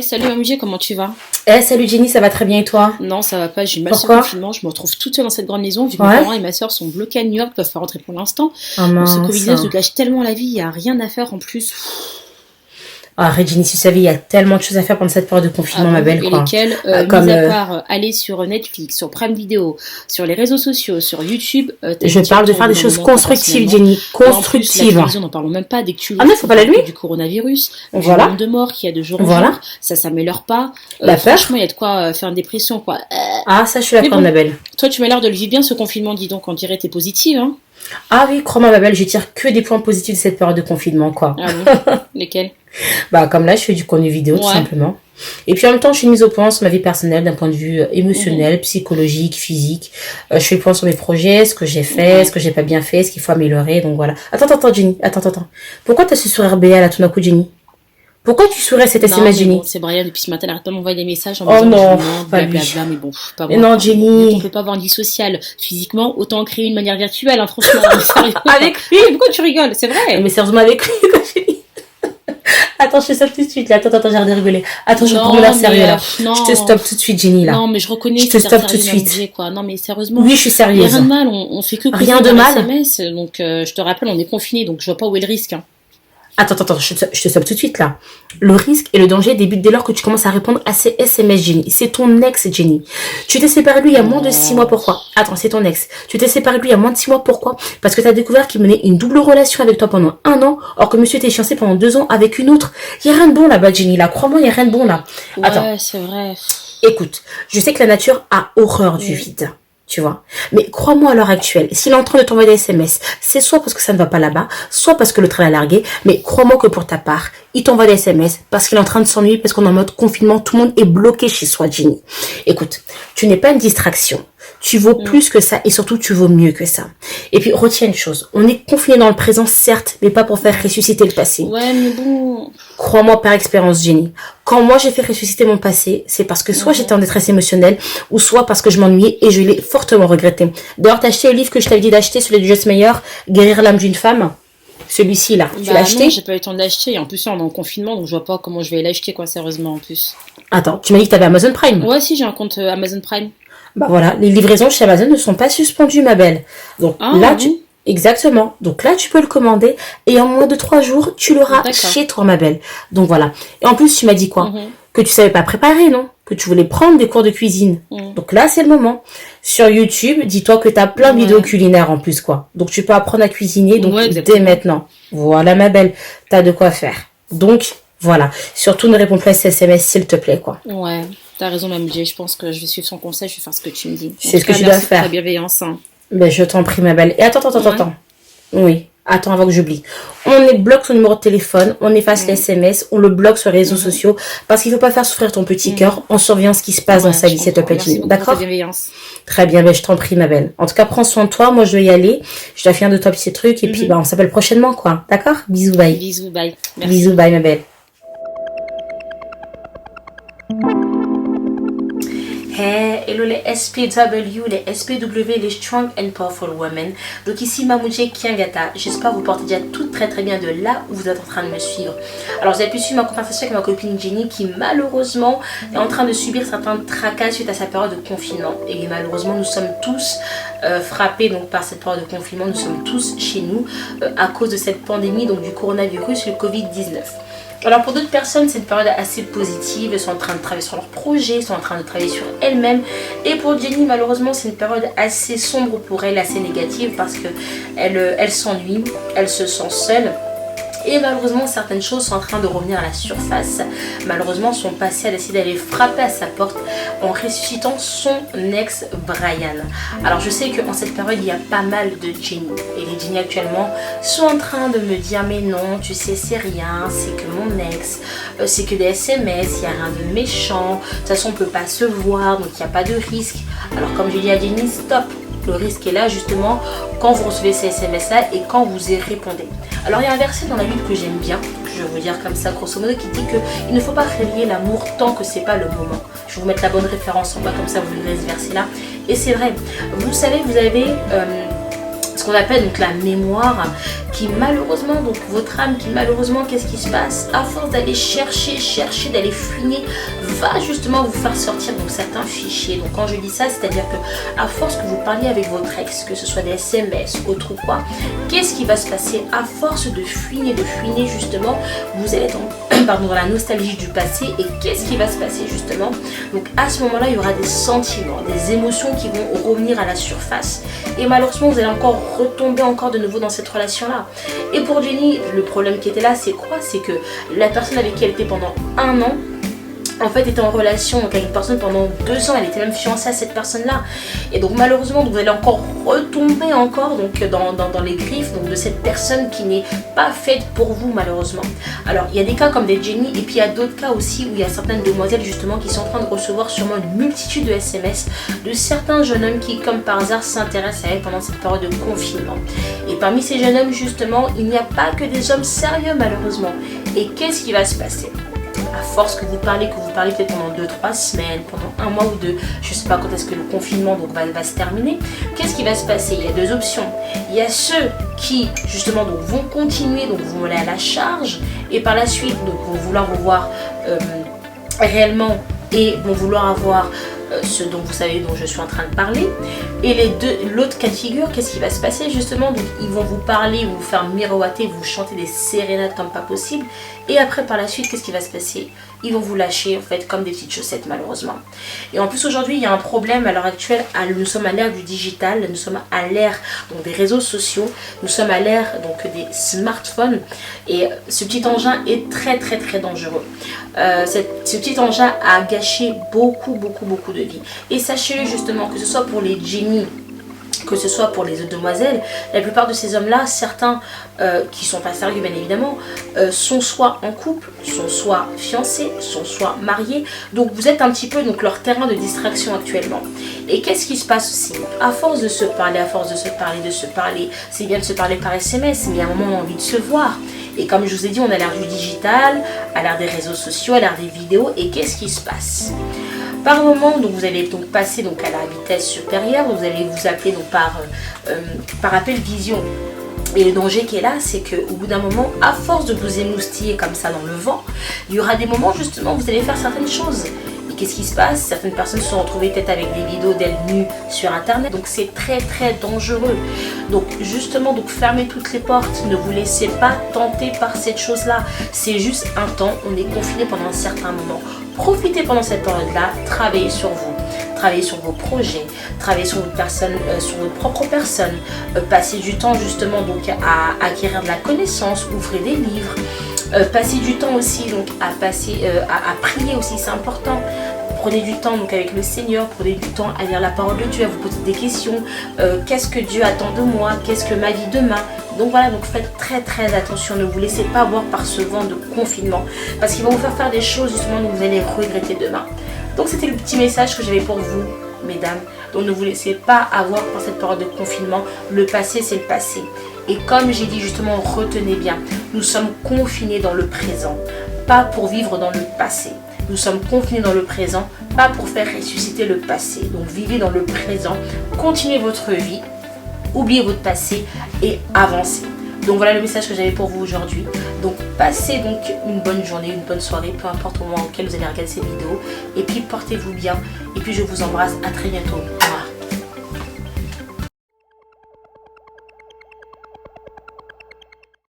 Salut MJ, comment tu vas? Salut Jenny, ça va très bien et toi? Non, ça va pas, j'ai mal ce Pourquoi? confinement, je me retrouve toute seule dans cette grande maison, vu que mes Ouais? parents et ma soeur sont bloqués à New York, peuvent pas rentrer pour l'instant. Oh Donc ce Covid-19 nous mince. gâche tellement la vie, il y a rien à faire en plus. Arrête Jenny, si tu savais, il y a tellement de choses à faire pendant cette période de Ah confinement, ma bon? belle, Et quoi. lesquels, Comme, mis à part aller sur Netflix, sur Prime Video, sur les réseaux sociaux, sur YouTube, t'as je une petite parle de tour faire de des mon choses moment quoi constructives, personnellement. Jenny. En plus, la Constructives. télévision, n'en parlons même pas, dès que tu Ah l'ouvres, non, on faut pas parle que l'allumer? du coronavirus, du nombre Voilà. de morts qu'il y a de jour en jour, Voilà. ça s'améliore pas. La Franchement, peur. il y a de quoi faire une dépression, quoi. Ah, ça, je suis Mais d'accord, bon, ma belle. toi, tu m'as l'air de le vivre bien ce confinement, dis donc, on dirait t'es positive, hein? Ah oui, crois-moi, ma belle, je tire que des points positifs de cette période de confinement, quoi. Ah bon? Lesquels? Bah, comme là, je fais du contenu vidéo, tout Ouais. simplement. Et puis en même temps, je fais une mise au point sur ma vie personnelle d'un point de vue Mhm. émotionnel, psychologique, physique. Je fais le point sur mes projets, ce que j'ai fait, ce Ouais. que j'ai pas bien fait, ce qu'il faut améliorer. Donc voilà. Attends, Jenny. Attends. Pourquoi t'as ce sourire béat là tout d'un coup, Jenny? Pourquoi tu sourirais cet Non, SMS, mais bon, Jenny? c'est Brian, depuis ce matin, elle arrête pas de m'envoyer des messages en me Oh disant que je lui non, manque, pas lui. blablabla, mais bon, pas Mais moi, non, quoi. Vu qu'on Jenny. peut pas avoir une vie sociale physiquement, autant créer une manière virtuelle, hein, franchement, mais sérieux, quoi. Avec lui. Mais pourquoi tu rigoles? C'est vrai. Mais sérieusement avec lui, quoi, Jenny. Attends, je fais ça tout de suite là. Attends, j'ai de rigoler. Attends, je prends mon air Non, mais, sérieux là. Je te non. stoppe tout de suite, Jenny là. Non, mais je reconnais Je que te c'est stoppe tout de sérieux, ma suite. MJ, quoi. Non, mais sérieusement, Oui, je suis il y a rien sérieuse. de mal, on fait que causer Rien de par mal. SMS, donc je te rappelle, on est confiné, donc je vois pas où est le risque, hein. Attends, je te stoppe tout de suite là. Le risque et le danger débutent dès lors que tu commences à répondre à ces SMS, Jenny. C'est ton ex, Jenny. Tu t'es séparé de lui il y a moins de 6 mois, Oh. pourquoi? Attends, c'est ton ex. Tu t'es séparé de lui il y a moins de 6 mois, pourquoi? Parce que t'as découvert qu'il menait une double relation avec toi pendant 1 an, alors que monsieur était fiancé pendant 2 ans avec une autre. Il y a rien de bon là-bas, Jenny, là. Crois-moi, il y a rien de bon là. Attends, Ouais, c'est vrai. écoute. Je sais que la nature a horreur du Mm. vide. Tu vois. Mais crois-moi à l'heure actuelle, s'il est en train de t'envoyer des SMS, c'est soit parce que ça ne va pas là-bas, soit parce que le train l'a largué, mais crois-moi que pour ta part, il t'envoie des SMS parce qu'il est en train de s'ennuyer, parce qu'on est en mode confinement, tout le monde est bloqué chez soi, Jenny. Écoute, tu n'es pas une distraction. Tu vaux Mm. plus que ça et surtout tu vaux mieux que ça. Et puis retiens une chose, on est confiné dans le présent certes, mais pas pour faire ressusciter le passé. Ouais, mais bon. Crois-moi par expérience, Jenny. Quand moi j'ai fait ressusciter mon passé, c'est parce que soit j'étais en Mhm. détresse émotionnelle, ou soit parce que je m'ennuyais et je l'ai fortement regretté. D'ailleurs, t'as acheté le livre que je t'avais dit d'acheter, celui de Joyce Meyer, Guérir l'âme d'une femme. Celui-ci là, tu l'as Bah non, acheté? j'ai pas eu le temps de l'acheter. Et en plus, là, on est en confinement, donc je vois pas comment je vais l'acheter, quoi, sérieusement, en plus. Attends, tu m'as dit que t'avais Amazon Prime. Ouais, si, j'ai un compte Amazon Prime. Bah voilà, les livraisons chez Amazon ne sont pas suspendues, ma belle. Donc Ah là, bon? exactement. Donc là, tu peux le commander et en moins de 3 jours, tu l'auras D'accord. chez toi, ma belle. Donc voilà. Et en plus, tu m'as dit quoi? Mhm. Que tu savais pas préparer, non? Que tu voulais prendre des cours de cuisine. Mhm. Donc là, c'est le moment. Sur YouTube, dis-toi que t'as plein de vidéos Ouais. culinaires en plus, quoi. Donc tu peux apprendre à cuisiner, donc Ouais, dès exactement. maintenant. Voilà, ma belle. T'as de quoi faire. Donc, voilà. Surtout, ne réponds pas à ces SMS, s'il te plaît, quoi. Ouais, t'as raison, Mme J. Je pense que je vais suivre son conseil, je vais faire ce que tu me dis. En C'est tout ce que cas, tu dois merci pour ta faire. bienveillance, hein. Ben, je t'en prie, ma belle. Et Ouais. attends. Oui. Attends, avant que j'oublie. On bloque son numéro de téléphone, on efface les Mhm. SMS, on le bloque sur les réseaux Mhm. sociaux, parce qu'il faut pas faire souffrir ton petit Mhm. cœur en surveillant ce qui se passe dans Ouais, sa je vie, s'il te comprends. plaît, Merci Jenny. beaucoup pour ta D'accord? bienveillance. Très bien, ben, je t'en prie, ma belle. En tout cas, prends soin de toi. Moi, je dois y aller. Je dois finir de toi petits trucs. Et puis, Mhm. bah, on s'appelle prochainement, quoi. D'accord? Bisous, bye. Bisous, bye. Merci. Bisous, bye, ma belle. Hey, hello les SPW, les SPW, les Strong and Powerful Women. Donc ici Mamoudje Kiangata. J'espère que vous portez déjà tout très très bien de là où vous êtes en train de me suivre. Alors vous avez pu suivre ma conversation avec ma copine Jenny qui malheureusement est en train de subir certains tracas suite à sa période de confinement. Et malheureusement nous sommes tous frappés donc par cette période de confinement. Nous sommes tous chez nous à cause de cette pandémie donc du coronavirus et le Covid-19. Alors pour d'autres personnes, c'est une période assez positive, elles sont en train de travailler sur leurs projets, elles sont en train de travailler sur elles-mêmes. Et pour Jenny, malheureusement, c'est une période assez sombre pour elle, assez négative parce que elle s'ennuie, elle se sent seule. Et malheureusement, certaines choses sont en train de revenir à la surface. Malheureusement, son passé a décidé d'aller frapper à sa porte en ressuscitant son ex Brian. Alors, je sais qu'en cette période, il y a pas mal de Jenny. Et les Jenny actuellement sont en train de me dire mais non, tu sais, c'est rien, c'est que mon ex, c'est que des SMS, il n'y a rien de méchant. De toute façon, on ne peut pas se voir, donc il n'y a pas de risque. Alors, comme je dis à Jenny, stop. Le risque est là justement quand vous recevez ces SMS là et quand vous y répondez. Alors il y a un verset dans la Bible que j'aime bien, je vais vous dire comme ça grosso modo, qui dit qu'il ne faut pas réveiller l'amour tant que c'est pas le moment. Je vais vous mettre la bonne référence en bas, comme ça vous verrez ce verset là. Et c'est vrai, vous savez, vous avez ce qu'on appelle donc la mémoire, qui malheureusement, donc votre âme qui malheureusement, qu'est-ce qui se passe, à force d'aller chercher, d'aller fouiner, va justement vous faire sortir donc certains fichiers. Donc quand je dis ça, c'est-à-dire que à force que vous parliez avec votre ex, que ce soit des SMS, autre ou quoi, qu'est-ce qui va se passer à force de fouiner justement, vous allez être dans la nostalgie du passé. Et qu'est-ce qui va se passer justement? Donc à ce moment-là, il y aura des sentiments, des émotions qui vont revenir à la surface. Et malheureusement, vous allez encore retomber de nouveau dans cette relation-là. Et pour Jenny, le problème qui était là, c'est quoi? C'est que la personne avec qui elle était pendant 1 an, en fait, était en relation avec une personne pendant 2 ans. Elle était même fiancée à cette personne-là. Et donc malheureusement, vous allez encore retomber donc, dans les griffes donc, de cette personne qui n'est pas faite pour vous, malheureusement. Alors, il y a des cas comme des Jenny, et puis il y a d'autres cas aussi où il y a certaines demoiselles justement qui sont en train de recevoir sûrement une multitude de SMS de certains jeunes hommes qui, comme par hasard, s'intéressent à elle pendant cette période de confinement. Et parmi ces jeunes hommes, justement, il n'y a pas que des hommes sérieux, malheureusement. Et qu'est-ce qui va se passer? À force que vous parlez peut-être pendant 2-3 semaines, pendant 1 mois ou 2, je ne sais pas quand est-ce que le confinement donc, va se terminer, qu'est-ce qui va se passer? Il y a 2 options. Il y a ceux qui justement donc, vont continuer, donc vont aller à la charge, et par la suite donc, vont vouloir vous voir réellement et vont vouloir avoir ce dont vous savez dont je suis en train de parler. Et l'autre cas de figure, qu'est-ce qui va se passer justement? Donc ils vont vous parler, vous faire miroiter, vous chanter des sérénades comme pas possible, et après par la suite qu'est-ce qui va se passer? Ils vont vous lâcher en fait comme des petites chaussettes, malheureusement. Et en plus aujourd'hui il y a un problème à l'heure actuelle, nous sommes à l'ère du digital, nous sommes à l'ère donc des réseaux sociaux, nous sommes à l'ère donc des smartphones, et ce petit engin est très dangereux. Ce petit engin a gâché beaucoup de vie. Et sachez justement que ce soit pour les Jenny, que ce soit pour les autres demoiselles, la plupart de ces hommes-là, certains qui sont pas sérieux bien évidemment, sont soit en couple, sont soit fiancés, sont soit mariés. Donc vous êtes un petit peu donc leur terrain de distraction actuellement. Et qu'est-ce qui se passe aussi? À force de se parler, c'est bien de se parler par SMS, mais à un moment on a envie de se voir. Et comme je vous ai dit, on a l'ère du digital, à l'ère des réseaux sociaux, à l'ère des vidéos. Et qu'est-ce qui se passe? Par moment, donc vous allez donc passer donc à la vitesse supérieure, vous allez vous appeler donc par appel visio. Et le danger qui est là, c'est qu'au bout d'un moment, à force de vous émoustiller comme ça dans le vent, il y aura des moments justement où vous allez faire certaines choses. Et qu'est-ce qui se passe? Certaines personnes se sont retrouvées peut-être avec des vidéos d'elles nues sur internet, donc c'est très dangereux. Donc justement, donc fermez toutes les portes, ne vous laissez pas tenter par cette chose-là. C'est juste un temps, on est confiné pendant un certain moment. Profitez pendant cette période-là, travaillez sur vous. Travaillez sur vos projets, travaillez sur votre personne, sur votre propre personne, passez du temps justement donc à acquérir de la connaissance, ouvrez des livres, passez du temps aussi donc à prier aussi, c'est important. Prenez du temps donc avec le Seigneur, prenez du temps à lire la parole de Dieu, à vous poser des questions. Qu'est-ce que Dieu attend de moi? Qu'est-ce que ma vie demain? Donc voilà, donc faites très attention, ne vous laissez pas avoir par ce vent de confinement, parce qu'il va vous faire des choses justement dont vous allez regretter demain. Donc c'était le petit message que j'avais pour vous, mesdames. Donc ne vous laissez pas avoir par cette période de confinement. Le passé, c'est le passé. Et comme j'ai dit justement, retenez bien, nous sommes confinés dans le présent, pas pour vivre dans le passé. Nous sommes confinés dans le présent, pas pour faire ressusciter le passé. Donc vivez dans le présent, continuez votre vie, oubliez votre passé et avancez. Donc voilà le message que j'avais pour vous aujourd'hui. Donc passez donc une bonne journée, une bonne soirée, peu importe au moment auquel vous allez regarder cette vidéo. Et puis portez-vous bien. Et puis je vous embrasse, à très bientôt.